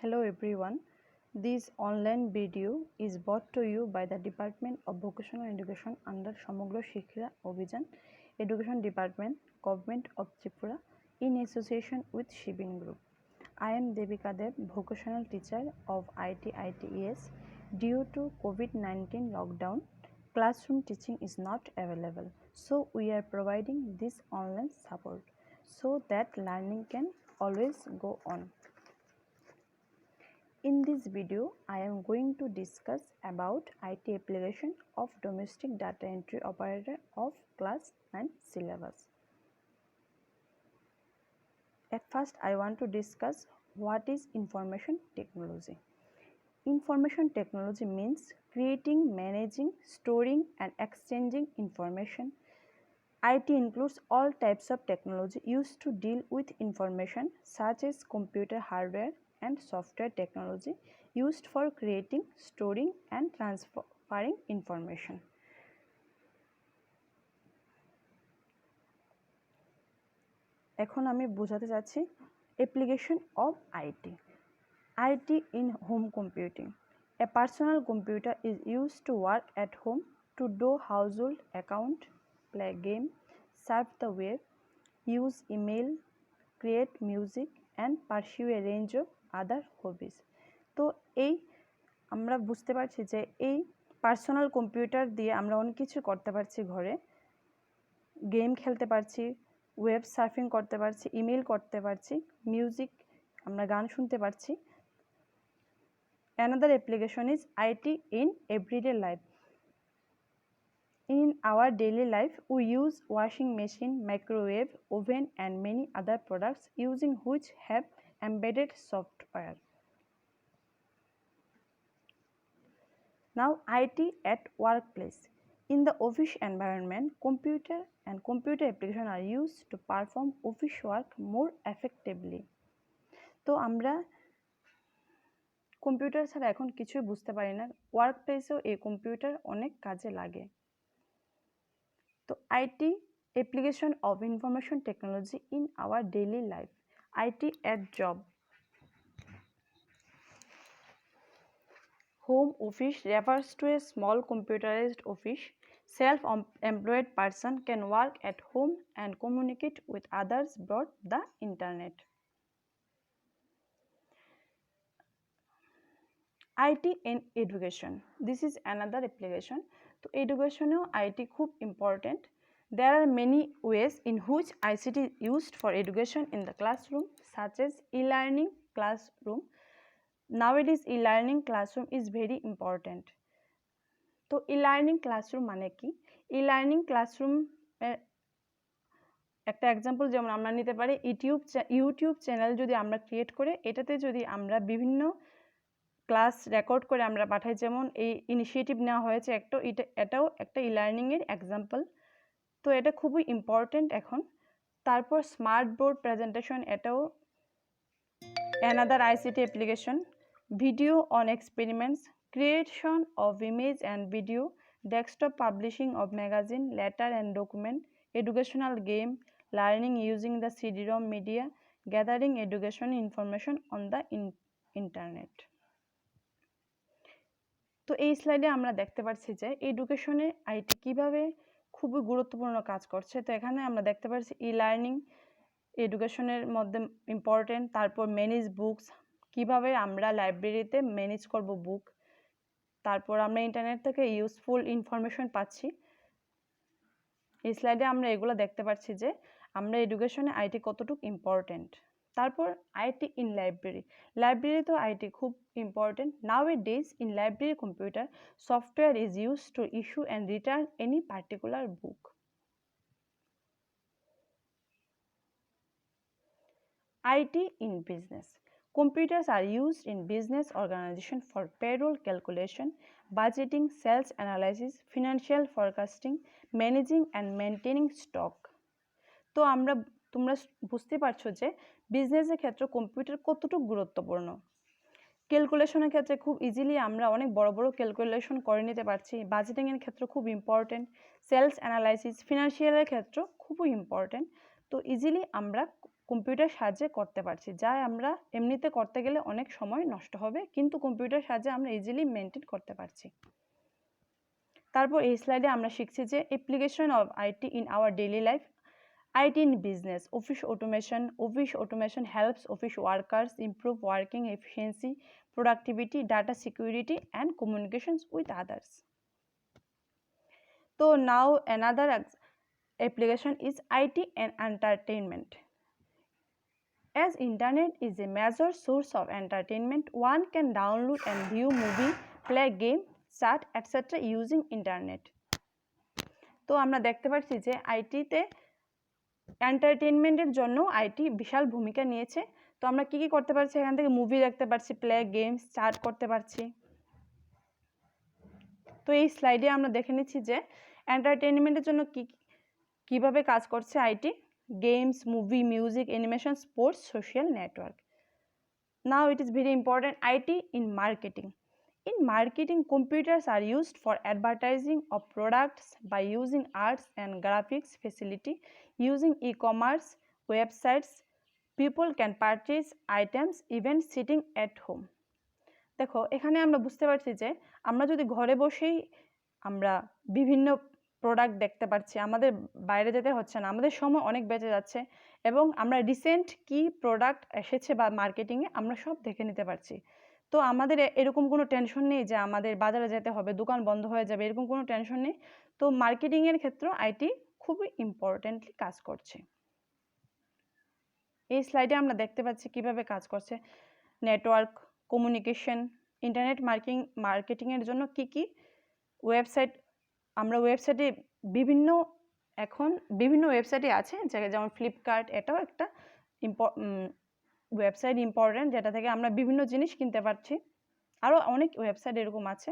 Hello everyone. This online video is brought to you by the Department of Vocational Education under Samagro Shiksha Abhijan Education Department, Government of Tripura in association with Shibin Group. I am Devika Dev, vocational teacher of ITES. Due to COVID-19 lockdown, classroom teaching is not available. So we are providing this online support so that learning can always go on. In this video, I am going to discuss about IT application of domestic data entry operator of class 9 syllabus. At first, I want to discuss what is information technology. Information technology means creating, managing, storing and exchanging information. IT includes all types of technology used to deal with information such as computer hardware and software technology used for creating, storing and transferring information. এখন আমি বোঝাতে যাচ্ছি application of IT. IT in home computing. A personal computer is used to work at home, to do household account, play game, surf the web, use email, create music and pursue a range of other hobbies. তো এই আমরা বুঝতে পারছি যে এই personal computer দিয়ে আমরা অনেক কিছু করতে পারছি, ঘরে গেম খেলতে পারছি, ওয়েব সার্ফিং করতে পারছি, ইমেল করতে পারছি, মিউজিক আমরা গান শুনতে পারছি। Another application is IT in everyday life. In our daily life, we use washing machine, microwave, oven and many other products using which have embedded software. Now IT at workplace. In the office environment, computer and computer application are used to perform office work more effectively. তো আমরা computer ছাড়া এখন কিছুই বুঝতে পারি না, work প্লেসেও এই computer অনেক কাজে লাগে। তো IT application of information technology in our daily life. IT at job. Home office refers to a small computerized office. Self-employed person can work at home and communicate with others through the internet. IT in education. This is another application. So education IT খুব important. There are many ways in which ICT is used for education in the classroom, such as e-learning classroom. Nowadays e-learning classroom is very important. তো e-learning classroom মানে কি? e-learning classroom একটা example যেমন আমরা নিতে পারি YouTube channel যদি আমরা ক্রিয়েট করে এটাতে যদি আমরা বিভিন্ন ক্লাস রেকর্ড করে আমরা পাঠাই, যেমন এই ইনিশিয়েটিভ নেওয়া হয়েছে এটাও একটা e-learning এর एग्जांपल। তো এটা খুবই ইম্পর্টেন্ট এখন। তারপর স্মার্ট বোর্ড প্রেজেন্টেশন, এটাও another ICT application. Video on experiments, creation of image and video, desktop publishing of magazine, letter and document, educational game, learning using the CD-ROM media, gathering education information on the internet. তো এই স্লাইডে আমরা দেখতে পাচ্ছি যে এডুকেশনে IT কিভাবে খুবই গুরুত্বপূর্ণ কাজ করছে। তো এখানে আমরা দেখতে পাচ্ছি ই-লার্নিং এডুকেশনের মধ্যে ইম্পর্টেন্ট। তারপর ম্যানেজ বুকস, কিভাবে আমরা লাইব্রেরিতে ম্যানেজ করব বুক। তারপর আমরা ইন্টারনেট থেকে ইউজফুল ইনফরমেশন পাচ্ছি। এই স্লাইডে আমরা এগুলো দেখতে পাচ্ছি যে আমরা এডুকেশনে আইটি কতটুকু ইম্পর্টেন্ট। তারপর আইটি ইন লাইব্রেরি তো আইটি খুব important. Nowadays in library computer, software is used to issue and return any particular book. IT in business. Computers are used in business organization for payroll calculation, budgeting, sales analysis, financial forecasting, managing and maintaining stock. তো তোমরা বুঝতে পারছো যে বিজনেসের ক্ষেত্রে computer কতটুকু গুরুত্বপূর্ণ। ক্যালকুলেশনের ক্ষেত্রে খুব ইজিলি আমরা অনেক বড় বড় ক্যালকুলেশন করে নিতে পারছি। বাজেটিং এর ক্ষেত্রে খুব ইম্পর্টেন্ট, সেলস অ্যানালাইসিস, ফিনান্সিয়ালের ক্ষেত্রে খুবই ইম্পর্টেন্ট। তো ইজিলি আমরা কম্পিউটার সাহায্যে করতে পারছি, যা আমরা এমনিতে করতে গেলে অনেক সময় নষ্ট হবে, কিন্তু কম্পিউটার সাহায্যে আমরা ইজিলি মেনটেন করতে পারছি। তারপর এই স্লাইডে আমরা শিখছি যে application of IT in our daily life. IT in business, office automation helps office workers improve working efficiency, productivity, data security, and communications with others. So now another application is IT and entertainment. As internet is a major source of entertainment, one can download and view movie, play game, chat, etc. using internet. তো আমরা দেখতে পাচ্ছি যে আইটিতে এন্টারটেইনমেন্টের জন্য IT বিশাল ভূমিকা নিয়েছে। তো আমরা কি কি করতে পারছি, এখান থেকে মুভি দেখতে পারছি, প্লে গেমস, চ্যাট করতে পারছি। তো এই স্লাইডে আমরা দেখে নিচ্ছি যে এন্টারটেইনমেন্টের জন্য কিভাবে কাজ করছে IT. Games, movie, music, animation, sports, social network. Now it is very important IT in marketing. In marketing, computers are used for advertising of products by using arts and graphics facility. Using e-commerce websites, people can purchase items even sitting at home. দেখো এখানে আমরা বুঝতে পারছি যে আমরা যদি ঘরে বসেই আমরা বিভিন্ন প্রোডাক্ট দেখতে পাচ্ছি, আমাদের বাইরে যেতে হচ্ছে না, আমাদের সময় অনেক বেঁচে যাচ্ছে এবং আমরা রিসেন্ট কি প্রোডাক্ট এসেছে বা মার্কেটিংয়ে আমরা সব দেখে নিতে পারছি। তো আমাদের এরকম কোনো টেনশন নেই যে আমাদের বাজারে যেতে হবে, দোকান বন্ধ হয়ে যাবে, এরকম কোনো টেনশন নেই। তো মার্কেটিংয়ের ক্ষেত্রে আইটি খুবই ইম্পর্টেন্টলি কাজ করছে। এই স্লাইডে আমরা দেখতে পাচ্ছি কিভাবে কাজ করছে নেটওয়ার্ক, কমিউনিকেশন, ইন্টারনেট মার্কেটিংয়ের জন্য কি কি ওয়েবসাইট। আমরা ওয়েবসাইটে এখন বিভিন্ন ওয়েবসাইটে আছে, যেমন ফ্লিপকার্ট, এটাও একটা ওয়েবসাইট ইম্পর্টেন্ট, যেটা থেকে আমরা বিভিন্ন জিনিস কিনতে পারছি। আরও অনেক ওয়েবসাইট এরকম আছে।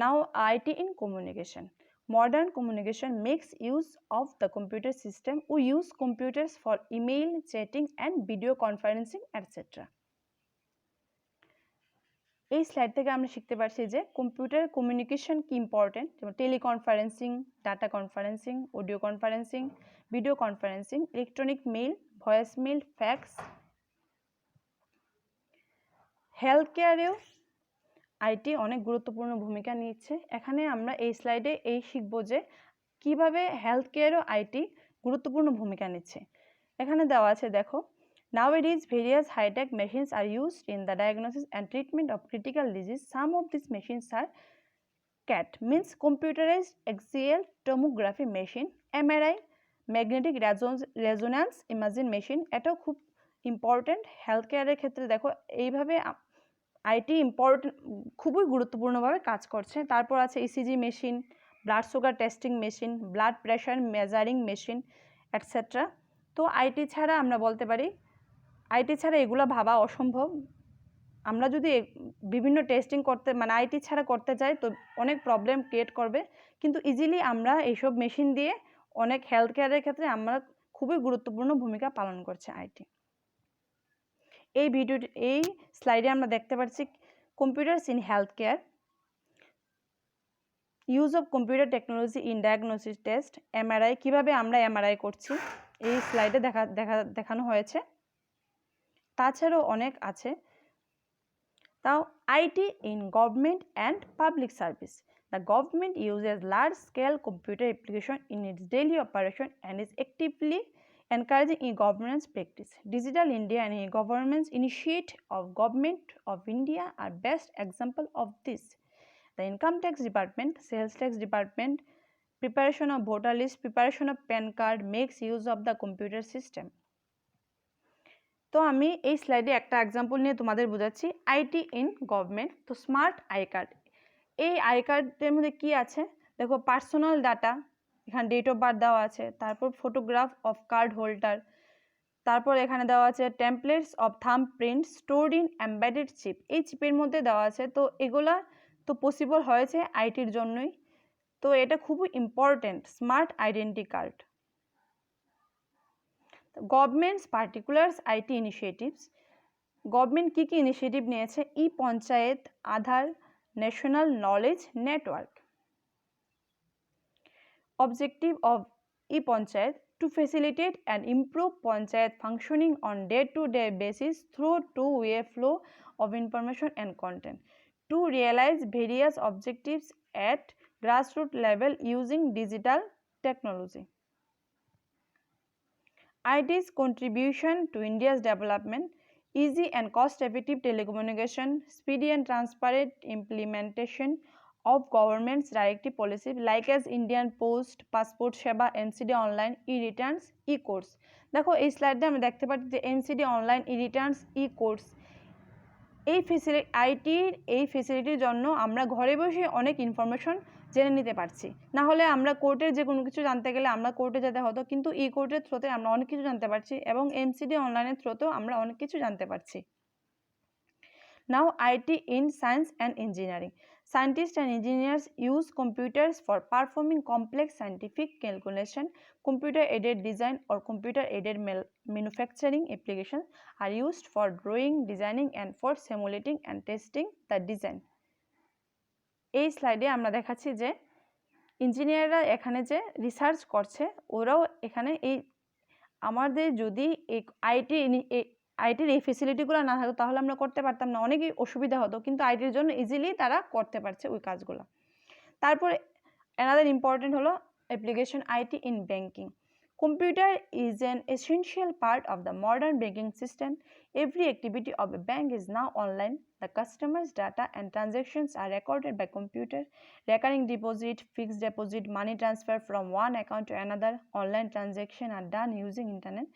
Now IT in communication. Modern communication makes use of the computer system. We use computers for email, chatting, and video conferencing, etc. এই স্লাইড থেকে আমরা শিখতে পারছি যে কম্পিউটার কমিউনিকেশন কি ইম্পর্টেন্ট, যেমন teleconferencing, data conferencing, audio conferencing, video conferencing, electronic mail, voice mail, fax. Health কেয়ারেও IT অনেক গুরুত্বপূর্ণ ভূমিকা নিচ্ছে। এখানে আমরা এই স্লাইডে এই শিখবো যে কিভাবে হেলথ কেয়ারও আইটি গুরুত্বপূর্ণ ভূমিকা নিচ্ছে। এখানে দেওয়া আছে দেখো, nowadays various high-tech machines are used in the diagnosis and treatment of critical disease. Some of these machines are CAT, means computerized axial tomography machine, MRI, magnetic resonance imaging machine। এটাও খুব important health কেয়ারের ক্ষেত্রে। দেখো এইভাবে IT খুবই গুরুত্বপূর্ণভাবে কাজ করছে। তারপর আছে ECG machine, blood sugar testing machine, blood pressure measuring machine, etcetera. তো আইটি ছাড়া আমরা বলতে পারি আইটি ছাড়া এগুলো ভাবা অসম্ভব। আমরা যদি বিভিন্ন টেস্টিং করতে আইটি ছাড়া করতে চাই তো অনেক প্রবলেম ক্রিয়েট করবে, কিন্তু ইজিলি আমরা এইসব মেশিন দিয়ে অনেক হেলথ কেয়ারের ক্ষেত্রে আমরা খুবই গুরুত্বপূর্ণ ভূমিকা পালন করছে আইটি। এই স্লাইডে আমরা দেখতে পাচ্ছি computers in health care, use of computer technology in diagnosis test, MRI, কিভাবে আমরা এমআরআই করছি এই স্লাইডে দেখানো হয়েছে। তাছাড়াও অনেক আছে। তাও IT in government and public service. The government uses large-scale computer application in its daily operation and is actively encouraging e-governance practice. Digital India and e-governance initiative of Government of India are best example of this. The Income Tax Department, Sales Tax Department, preparation of voter list, preparation of PAN card makes use of the computer system. তো আমি এই স্লাইডে একটা example নিয়ে তোমাদের বোঝাচ্ছি IT in government. তো smart I card, এই আই কার্ডের মধ্যে কি আছে দেখো, পার্সোনাল ডাটা, এখানে ডেট অফ বার্থ দেওয়া আছে, তারপর ফটোগ্রাফ অফ কার্ড হোল্ডার, তারপর এখানে দেওয়া আছে templates of thumb print stored in embedded chip, এই চিপের মধ্যে দেওয়া আছে। তো এগুলা তো পসিবল হয়েছে আইটির জন্যই। তো এটা খুবই important smart identity card. Governments particulars IT initiatives, government কী কী ইনিশিয়েটিভ নিয়েছে, e Panchayat, Aadhaar, national knowledge network. Objective of e-Panchayat to facilitate and improve panchayat functioning on day-to-day basis through two-way flow of information and content, to realize various objectives at grassroots level using digital technology. IT's contribution to India's development: easy and cost-effective telecommunication, speedy and transparent implementation of government's directive policies like as Indian Post, Passport Seva, MCD Online, E-Returns, E-Courts. দেখো এই স্লাইডে আমরা দেখতে পাচ্ছি যে MCD Online, E-Returns, E-Courts এই ফেসিলিটির জন্য আমরা ঘরে বসে অনেক ইনফরমেশন জেনে নিতে পারছি। না হলে আমরা কোর্টের যে কোনো কিছু জানতে গেলে আমরা কোর্টে যেতে হতো, কিন্তু ই কোর্টের থ্রুতে আমরা অনেক কিছু জানতে পারছি এবং MCD অনলাইনের থ্রুতেও আমরা অনেক কিছু জানতে পারছি। Now IT in science and engineering. Scientists and engineers use computers for performing complex scientific calculation. Computer aided design or computer aided manufacturing applications are used for drawing, designing and for simulating and testing the design. এই স্লাইডে আমরা দেখাচ্ছি যে ইঞ্জিনিয়াররা এখানে যে research করছে ওরাও এখানে এই আমাদের যদি এই আইটির এই ফেসিলিটিগুলো না থাকতো তাহলে আমরা করতে পারতাম না, অনেকই অসুবিধা হতো, কিন্তু আইটির জন্য ইজিলি তারা করতে পারছে ওই কাজগুলো। তারপরে another important হলো application IT in banking. Computer is an essential part of the modern banking system. Every activity of a bank is now online. The customer's data and transactions are recorded by computer. Recurring deposit, fixed deposit, money transfer from one account to another, online transactions are done using internet.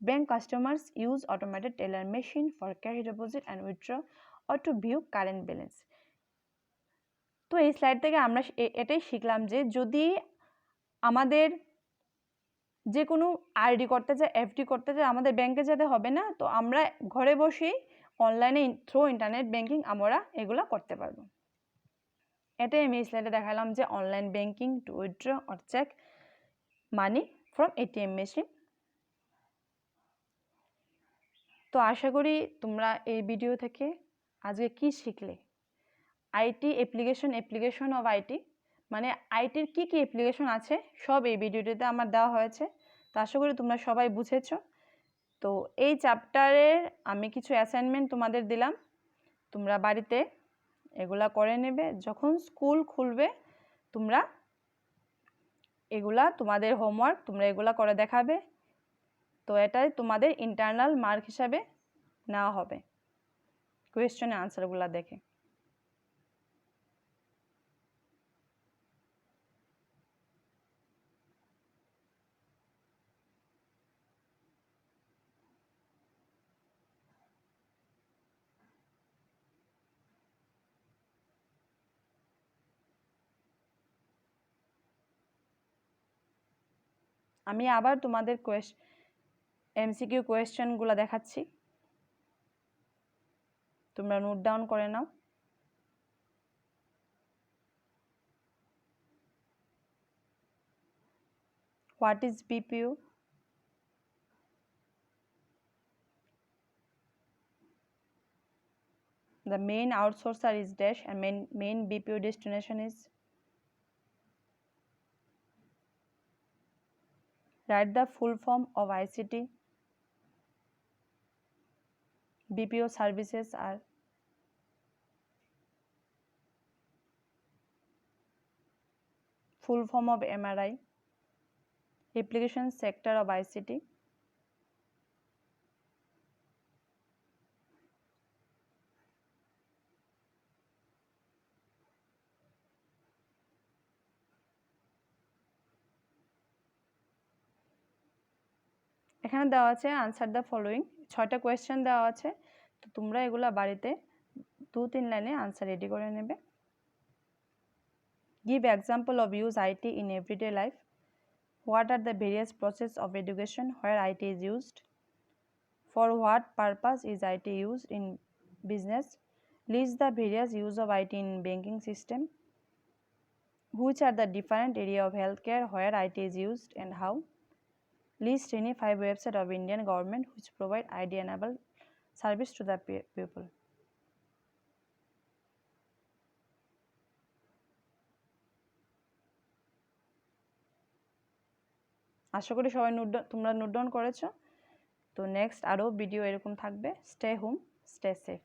Bank customers use automated teller machine for cash deposit and withdraw or to view current balance. তো এই slide থেকে আমরা এটাই শিখলাম যে যদি আমাদের যে কোনো আরডি করতে চাই, এফডি করতে চাই, আমাদের ব্যাংকে যেতে হবে না, তো আমরা ঘরে বসেই অনলাইনে থ্রু ইন্টারনেট ব্যাংকিং আমরা এগুলো করতে পারবো। এটাই আমি এই স্লাইডে দেখালাম যে online banking to withdraw or check money from ATM machine. তো আশা করি তোমরা এই ভিডিও থেকে আজকে কি শিখলে। আইটি অ্যাপ্লিকেশন অফ আইটি মানে আইটির কি কি অ্যাপ্লিকেশন আছে সব এই ভিডিওটিতে আমার দেওয়া হয়েছে। তো আশা করি তোমরা সবাই বুঝেছো। তো এই চ্যাপ্টারের আমি কিছু অ্যাসাইনমেন্ট তোমাদের দিলাম, তোমরা বাড়িতে এগুলা করে নেবে। যখন স্কুল খুলবে তোমরা এগুলা তোমাদের হোমওয়ার্ক তোমরা এগুলা করে দেখাবে। তো এটাই তোমাদের ইন্টারনাল মার্ক হিসাবে নেওয়া হবে কোয়েশ্চেনের আনসারগুলো দেখে। আমি আবার তোমাদের এমসিকিউ কোয়েশ্চেনগুলো দেখাচ্ছি, তোমরা নোট ডাউন করে নাও। What is BPO? The main outsourcer is dash and main BPO destination is. Write the full form of ICT. BPO services are. Full form of MRI. Application sector of ICT. এখানে দেওয়া আছে answer the following, 6টা question দেওয়া আছে। তো তোমরা এগুলা বাড়িতে 2-3 লাইনে আনসার রেডি করে নেবে। Give example of use IT in everyday life. What are the various process of education where IT is used? For what purpose is IT used in business? List the various use of IT in banking system. Which are the different area of healthcare where IT is used and how? List any 5 websites of Indian government which provide IT-enabled service to the people. আশা করি সবাই তোমরা note down করেছো। তো next আরও video এরকম থাকবে। Stay home, stay safe.